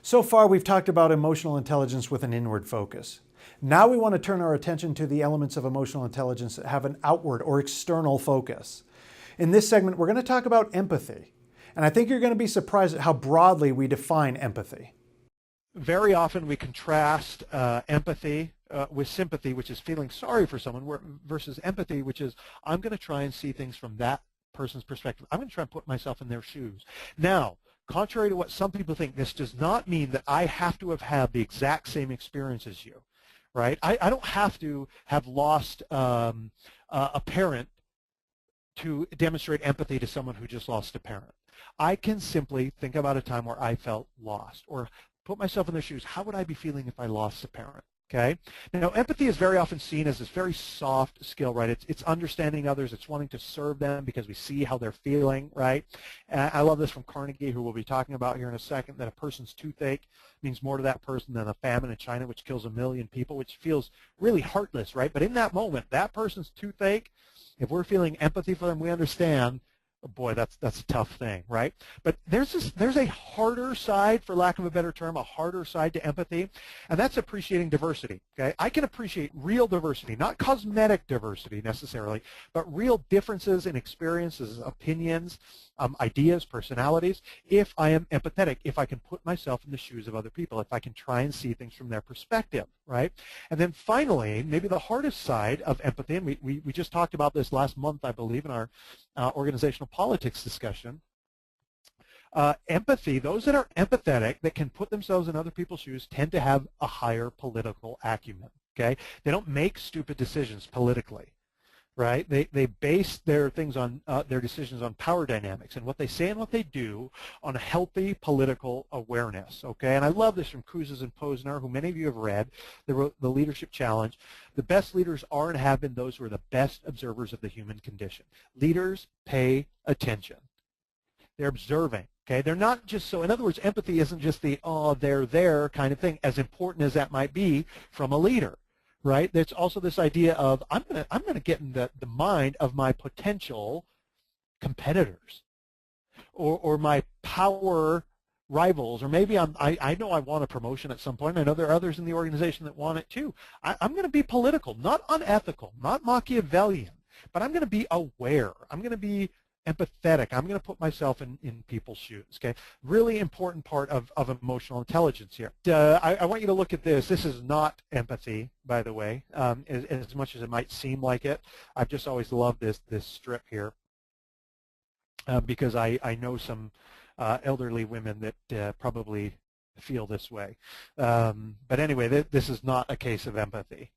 So far, we've talked about emotional intelligence with an inward focus. Now we want to turn our attention to the elements of emotional intelligence that have an outward or external focus. In this segment, we're going to talk about empathy. And I think you're going to be surprised at how broadly we define empathy. Very often we contrast empathy with sympathy, which is feeling sorry for someone, versus empathy, which is I'm going to try and see things from that person's perspective. I'm going to try and put myself in their shoes. Now, contrary to what some people think, this does not mean that I have to have had the exact same experience as you, right? I don't have to have lost a parent to demonstrate empathy to someone who just lost a parent. I can simply think about a time where I felt lost or put myself in their shoes. How would I be feeling if I lost a parent? Okay. Now, empathy is very often seen as this very soft skill, right? It's understanding others. It's wanting to serve them because we see how they're feeling, right? I love this from Carnegie, who we'll be talking about here in a second, that a person's toothache means more to that person than a famine in China, which kills 1 million people, which feels really heartless, right? But in that moment, that person's toothache, if we're feeling empathy for them, we understand, oh boy, that's a tough thing, right? But there's a harder side, for lack of a better term, a harder side to empathy, and that's appreciating diversity. Okay, I can appreciate real diversity, not cosmetic diversity necessarily, but real differences in experiences, opinions, ideas, personalities, if I am empathetic, if I can put myself in the shoes of other people, if I can try and see things from their perspective, right? And then finally, maybe the hardest side of empathy, and we just talked about this last month, I believe, in our organizational politics discussion. Empathy, those that are empathetic, that can put themselves in other people's shoes, tend to have a higher political acumen, okay? They don't make stupid decisions politically, right? They base their things on their decisions on power dynamics and what they say and what they do on a healthy political awareness, okay? And I love this from Kouzes and Posner, who many of you have read. They wrote The Leadership Challenge. The best leaders are and have been those who are the best observers of the human condition. Leaders pay attention. They're observing. Okay, they're not just so. In other words, empathy isn't just the "oh, they're there" kind of thing, as important as that might be from a leader, right? There's also this idea of I'm gonna get in the mind of my potential competitors, or my power rivals, or maybe I know I want a promotion at some point. I know there are others in the organization that want it too. I'm going to be political, not unethical, not Machiavellian, but I'm going to be aware. I'm going to be empathetic. I'm going to put myself in people's shoes. Okay, really important part of emotional intelligence here. I want you to look at this. This is not empathy, by the way, as much as it might seem like it. I've just always loved this strip here because I know some elderly women that probably feel this way. But anyway, this is not a case of empathy.